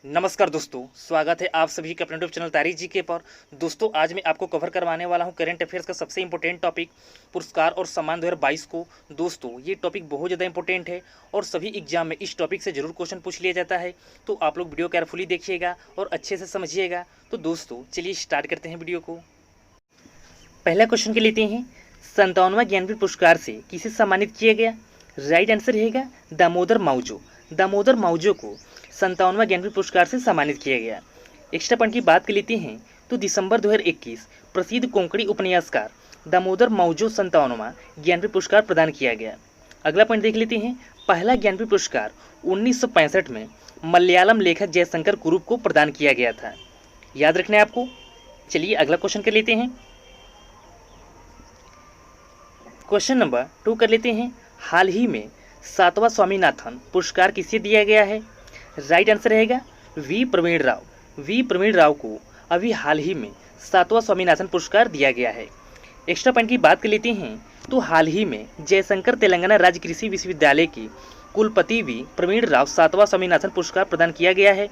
नमस्कार दोस्तों, स्वागत है आप सभी के अपने यूट्यूब चैनल तारीख जीके पर। दोस्तों, आज मैं आपको कवर करवाने वाला हूं करंट अफेयर्स का सबसे इंपॉर्टेंट टॉपिक पुरस्कार और सम्मान 2022 को। दोस्तों, ये टॉपिक बहुत ज़्यादा इंपॉर्टेंट है और सभी एग्जाम में इस टॉपिक से जरूर क्वेश्चन पूछ लिया जाता है, तो आप लोग वीडियो केयरफुली देखिएगा और अच्छे से समझिएगा। तो दोस्तों, चलिए स्टार्ट करते हैं वीडियो को। पहला क्वेश्चन के लेते हैं, 57वां ज्ञानपीठ पुरस्कार से किसे सम्मानित किया गया? राइट आंसर रहेगा दामोदर मावजो। दामोदर मावजो को 57वां ज्ञानपीठ पुरस्कार से सम्मानित किया गया। एक्स्ट्रा पॉइंट की बात कर लेते हैं तो दिसंबर 2021 प्रसिद्ध कोंकणी उपन्यासकार दामोदर मावजो 57वां ज्ञानपीठ पुरस्कार प्रदान किया गया। अगला पॉइंट देख लेते हैं, पहला ज्ञानपीठ पुरस्कार 1965 में मलयालम लेखक जयशंकर कुरूप को प्रदान किया गया था। याद रखना है आपको। चलिए अगला क्वेश्चन कर लेते हैं। क्वेश्चन नंबर 2 कर लेते हैं, हाल ही में 7वां स्वामीनाथन पुरस्कार किसे दिया गया है? राइट आंसर रहेगा वी प्रवीण राव। वी प्रवीण राव को अभी हाल ही में 7वां स्वामीनाथन पुरस्कार दिया गया है। एक्स्ट्रा पॉइंट की बात कर लेते हैं तो हाल ही में जयशंकर तेलंगाना राज्य कृषि विश्वविद्यालय के कुलपति वी प्रवीण राव 7वां स्वामीनाथन पुरस्कार प्रदान किया गया है।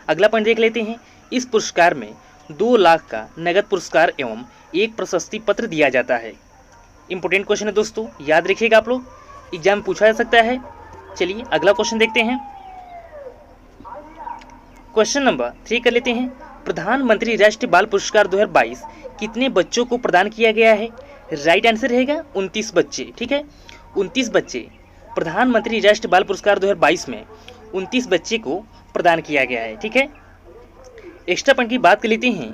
अगला पॉइंट देख लेते हैं, इस पुरस्कार में 2 लाख का नगद पुरस्कार एवं एक प्रशस्ति पत्र दिया जाता है। इंपॉर्टेंट क्वेश्चन है दोस्तों, याद रखिएगा आप लोग, एग्जाम पूछा जा सकता है। चलिए अगला क्वेश्चन देखते हैं। क्वेश्चन नंबर 3 कर लेते हैं, प्रधानमंत्री राष्ट्रीय बाल पुरस्कार 2022 कितने बच्चों को प्रदान किया गया है? राइट आंसर रहेगा 29 बच्चे। ठीक है, 29 बच्चे। प्रधानमंत्री राष्ट्रीय बाल पुरस्कार 2022 में 29 बच्चे को प्रदान किया गया है। ठीक है, एक्स्ट्रा पॉइंट की बात कर लेते हैं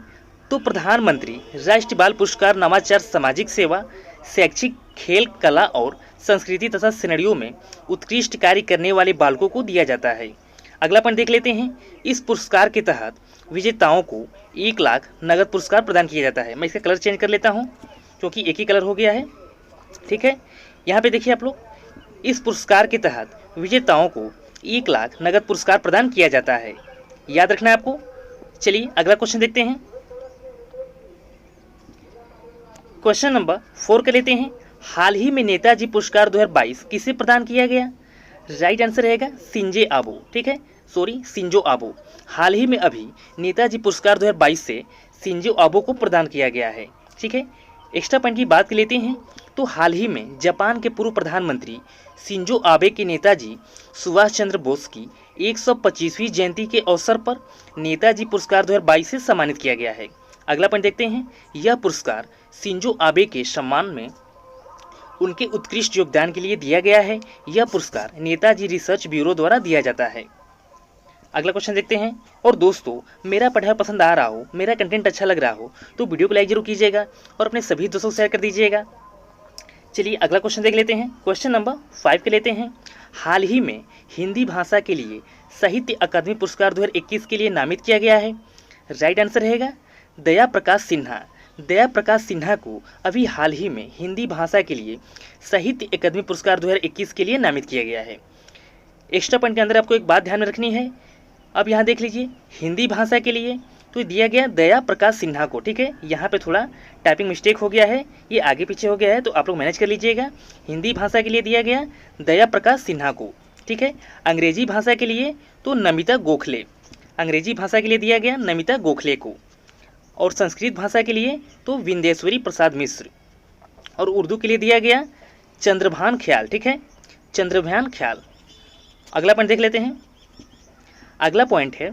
तो प्रधानमंत्री राष्ट्रीय बाल पुरस्कार नवाचार, सामाजिक सेवा, शैक्षिक, खेल, कला और संस्कृति तथा सिनेरियो में उत्कृष्ट कार्य करने वाले बालकों को दिया जाता है। अगला पॉइंट देख लेते हैं, इस पुरस्कार के तहत विजेताओं को 1 लाख नगद पुरस्कार प्रदान किया जाता है। मैं इसका कलर चेंज कर लेता हूं क्योंकि एक ही कलर हो गया है। ठीक है, यहाँ पे देखिए आप लोग, इस पुरस्कार के तहत विजेताओं को 1 लाख नगद पुरस्कार प्रदान किया जाता है। याद रखना है आपको। चलिए अगला क्वेश्चन देखते हैं। क्वेश्चन नंबर 4 कर लेते हैं, हाल ही में नेताजी पुरस्कार 2022 किसे प्रदान किया गया? राइट आंसर रहेगा सिंजे आबो। ठीक है, सॉरी सिंजो आबो। हाल ही में अभी नेताजी पुरस्कार 2022 से सिंजो आबो को प्रदान किया गया है। ठीक है, एक्स्ट्रा पॉइंट की बात कर लेते हैं तो हाल ही में जापान के पूर्व प्रधानमंत्री सिंजो आबे के नेताजी सुभाष चंद्र बोस की 125वीं जयंती के अवसर पर नेताजी पुरस्कार 2022 से सम्मानित किया गया है। अगला पॉइंट देखते हैं, यह पुरस्कार सिंजो आबे के सम्मान में उनके उत्कृष्ट योगदान के लिए दिया गया है। यह पुरस्कार नेताजी रिसर्च ब्यूरो द्वारा दिया जाता है। अगला क्वेश्चन देखते हैं। और दोस्तों, मेरा पढ़ाई पसंद आ रहा हो, मेरा कंटेंट अच्छा लग रहा हो तो वीडियो को लाइक जरूर कीजिएगा और अपने सभी दोस्तों को शेयर कर दीजिएगा। चलिए अगला क्वेश्चन देख लेते हैं। क्वेश्चन नंबर 5 के लेते हैं, हाल ही में हिंदी भाषा के लिए साहित्य अकादमी पुरस्कार 2021 के लिए नामित किया गया है। राइट आंसर रहेगा दया प्रकाश सिन्हा। दया प्रकाश सिन्हा को अभी हाल ही में हिंदी भाषा के लिए साहित्य अकादमी पुरस्कार 2021 के लिए नामित किया गया है। एक्स्ट्रा पॉइंट के अंदर आपको एक बात ध्यान में रखनी है। अब यहाँ देख लीजिए, हिंदी भाषा के लिए तो दिया गया दया प्रकाश सिन्हा को। ठीक है, यहाँ पे थोड़ा टाइपिंग मिस्टेक हो गया है, ये आगे पीछे हो गया है, तो आप लोग मैनेज कर लीजिएगा। हिंदी भाषा के लिए दिया गया दया प्रकाश सिन्हा को। ठीक है, अंग्रेजी भाषा के लिए तो नमिता गोखले। अंग्रेजी भाषा के लिए दिया गया नमिता गोखले को। और संस्कृत भाषा के लिए तो विंदेश्वरी प्रसाद मिश्र। और उर्दू के लिए दिया गया चंद्रभान ख्याल। ठीक है, चंद्रभान ख्याल। अगला पॉइंट देख लेते हैं। अगला पॉइंट है,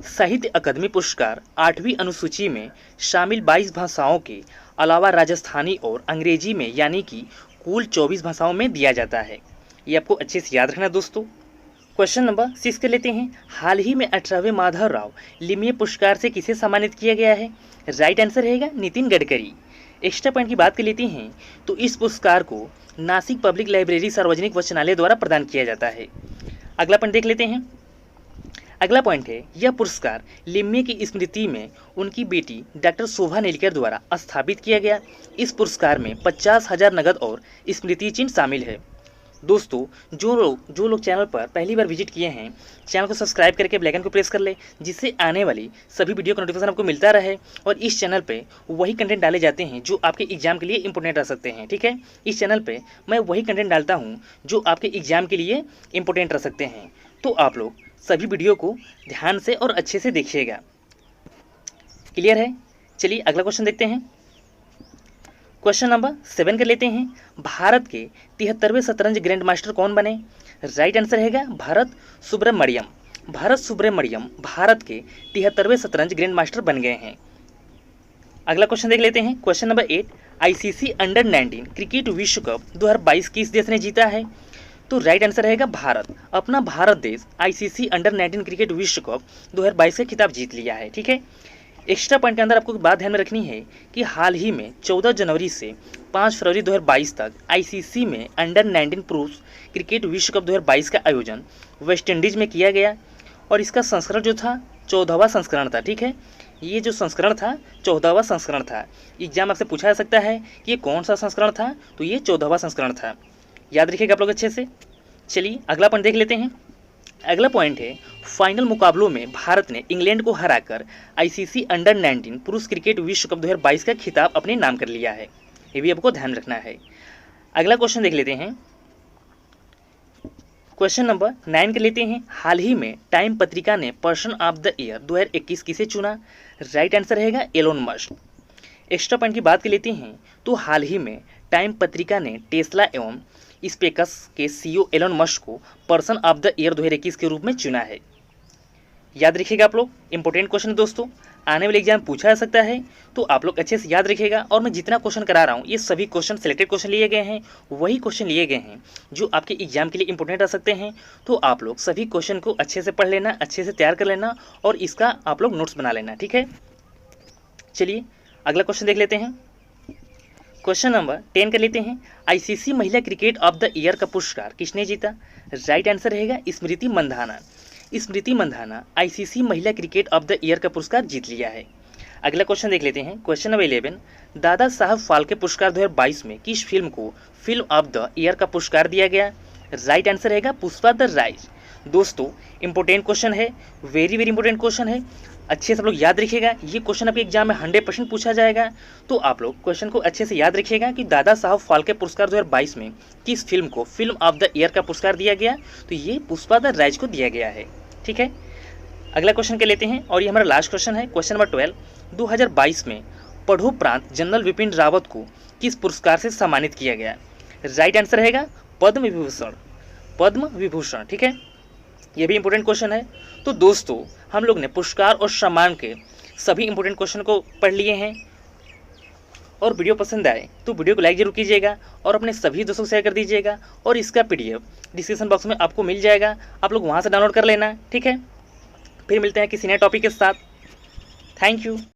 साहित्य अकादमी पुरस्कार 8वीं अनुसूची में शामिल 22 भाषाओं के अलावा राजस्थानी और अंग्रेजी में यानी कि कुल 24 भाषाओं में दिया जाता है। ये आपको अच्छे से याद रखना दोस्तों। क्वेश्चन नंबर 6 के लेते हैं, हाल ही में 18वें माधवराव लिमये पुरस्कार से किसे सम्मानित किया गया है? राइट आंसर रहेगा नितिन गडकरी। एक्स्ट्रा पॉइंट की बात कर लेते हैं तो इस पुरस्कार को नासिक पब्लिक लाइब्रेरी सार्वजनिक वचनालय द्वारा प्रदान किया जाता है। अगला पॉइंट देख लेते हैं। अगला पॉइंट है, यह पुरस्कार लिमये की स्मृति में उनकी बेटी डॉक्टर शोभा नेलकर द्वारा स्थापित किया गया। इस पुरस्कार में 50,000 नगद और स्मृति चिन्ह शामिल है। दोस्तों, जो लोग चैनल पर पहली बार विजिट किए हैं, चैनल को सब्सक्राइब करके बेल आइकन को प्रेस कर ले, जिससे आने वाली सभी वीडियो का नोटिफिकेशन आपको मिलता रहे। और इस चैनल पे वही कंटेंट डाले जाते हैं जो आपके एग्जाम के लिए इंपॉर्टेंट रह सकते हैं। ठीक है, इस चैनल पे मैं वही कंटेंट डालता हूँ जो आपके एग्जाम के लिए इंपॉर्टेंट रह सकते हैं। तो आप लोग सभी वीडियो को ध्यान से और अच्छे से देखिएगा। क्लियर है? चलिए अगला क्वेश्चन देखते हैं। क्वेश्चन नंबर 7 कर लेते हैं। भारत के 73वें शतरंज ग्रैंड मास्टर कौन बने? राइट आंसर रहेगा भरत सुब्रमण्यम। भरत सुब्रमण्यम भारत के 73वें शतरंज ग्रैंड मास्टर बन गए हैं। अगला क्वेश्चन देख लेते हैं। Question number 8, ICC under 19 cricket विश्व कप 2022 किस देश ने जीता है? तो राइट आंसर रहेगा भारत। अपना भारत देश आईसीसी अंडर 19 क्रिकेट विश्व कप 2022 का खिताब जीत लिया है। ठीक है। एक्स्ट्रा पॉइंट के अंदर आपको बात ध्यान में रखनी है कि हाल ही में 14 जनवरी से 5 फरवरी 2022 तक आईसीसी में अंडर 19 पुरुष क्रिकेट विश्व कप 2022 का आयोजन वेस्ट इंडीज़ में किया गया और इसका संस्करण जो था 14वां संस्करण था। ठीक है। ये जो संस्करण था 14वां संस्करण था। एग्जाम आपसे पूछा जा सकता है कि ये कौन सा संस्करण था, तो ये 14वां संस्करण था। याद रखिएगा आप लोग अच्छे से। चलिए अगला पॉइंट देख लेते हैं। अगला पॉइंट है, फाइनल मुकाबलों में भारत ने इंग्लैंड को हराकर आईसीसी अंडर 19 पुरुष क्रिकेट विश्व कप 2022 का खिताब अपने नाम कर लिया है। ये भी आपको ध्यान रखना है। अगला क्वेश्चन देख लेते हैं। क्वेश्चन नंबर 9 कर लेते हैं। हाल ही में टाइम पत्रिका ने पर्सन ऑफ द ईयर 2021 किसे चुना? राइट आंसर रहेगा एलोन मस्क। एक्स्ट्रा पॉइंट की बात कर लेते हैं तो हाल ही में टाइम पत्रिका ने टेस्ला एवं स्पेसएक्स के सीईओ एलोन मस्क को पर्सन ऑफ द ईयर 2021 के रूप में चुना है। याद रखिएगा आप लोग, इंपॉर्टेंट क्वेश्चन दोस्तों, आने वाले एग्जाम पूछा जा सकता है, तो आप लोग अच्छे से याद रखिएगा। और मैं जितना क्वेश्चन करा रहा हूँ ये सभी क्वेश्चन सिलेक्टेड क्वेश्चन लिए गए हैं, वही क्वेश्चन लिए गए हैं जो आपके एग्जाम के लिए इंपॉर्टेंट आ सकते हैं। तो आप लोग सभी क्वेश्चन को अच्छे से पढ़ लेना, अच्छे से तैयार कर लेना और इसका आप लोग नोट्स बना लेना। ठीक है। चलिए अगला क्वेश्चन देख लेते हैं। क्वेश्चन नंबर 10 कर लेते हैं। आईसीसी महिला क्रिकेट ऑफ द ईयर का पुरस्कार किसने जीता? राइट आंसर रहेगा स्मृति मंधाना। स्मृति मंधाना आईसीसी महिला क्रिकेट ऑफ द ईयर का पुरस्कार जीत लिया है। अगला क्वेश्चन देख लेते हैं। क्वेश्चन नंबर 11, दादा साहब फाल्के पुरस्कार 2022 में किस फिल्म को फिल्म ऑफ द ईयर का पुरस्कार दिया गया? राइट आंसर रहेगा पुष्पा द राइज। दोस्तों इंपॉर्टेंट क्वेश्चन है, वेरी वेरी इंपॉर्टेंट क्वेश्चन है, अच्छे से आप लोग याद रखिएगा। ये क्वेश्चन आपके एग्जाम में 100% पूछा जाएगा, तो आप लोग क्वेश्चन को अच्छे से याद रखिएगा कि दादा साहब फाल्के पुरस्कार 2022 में किस फिल्म को फिल्म ऑफ द ईयर का पुरस्कार दिया गया? तो ये पुष्पा द राइज को दिया गया है। ठीक है। अगला क्वेश्चन कर लेते हैं और ये हमारा लास्ट क्वेश्चन है। क्वेश्चन नंबर 12, 2022 में पढ़ोप्रांत जनरल विपिन रावत को किस पुरस्कार से सम्मानित किया गया? राइट आंसर रहेगा पद्म विभूषण। पद्म विभूषण। ठीक है। ये भी इंपॉर्टेंट क्वेश्चन है। तो दोस्तों हम लोग ने पुरस्कार और सम्मान के सभी इंपॉर्टेंट क्वेश्चन को पढ़ लिए हैं। और वीडियो पसंद आए तो वीडियो को लाइक जरूर कीजिएगा और अपने सभी दोस्तों को शेयर कर दीजिएगा। और इसका PDF डिस्क्रिप्शन बॉक्स में आपको मिल जाएगा, आप लोग वहाँ से डाउनलोड कर लेना। ठीक है। फिर मिलते हैं किसी नए टॉपिक के साथ। Thank you.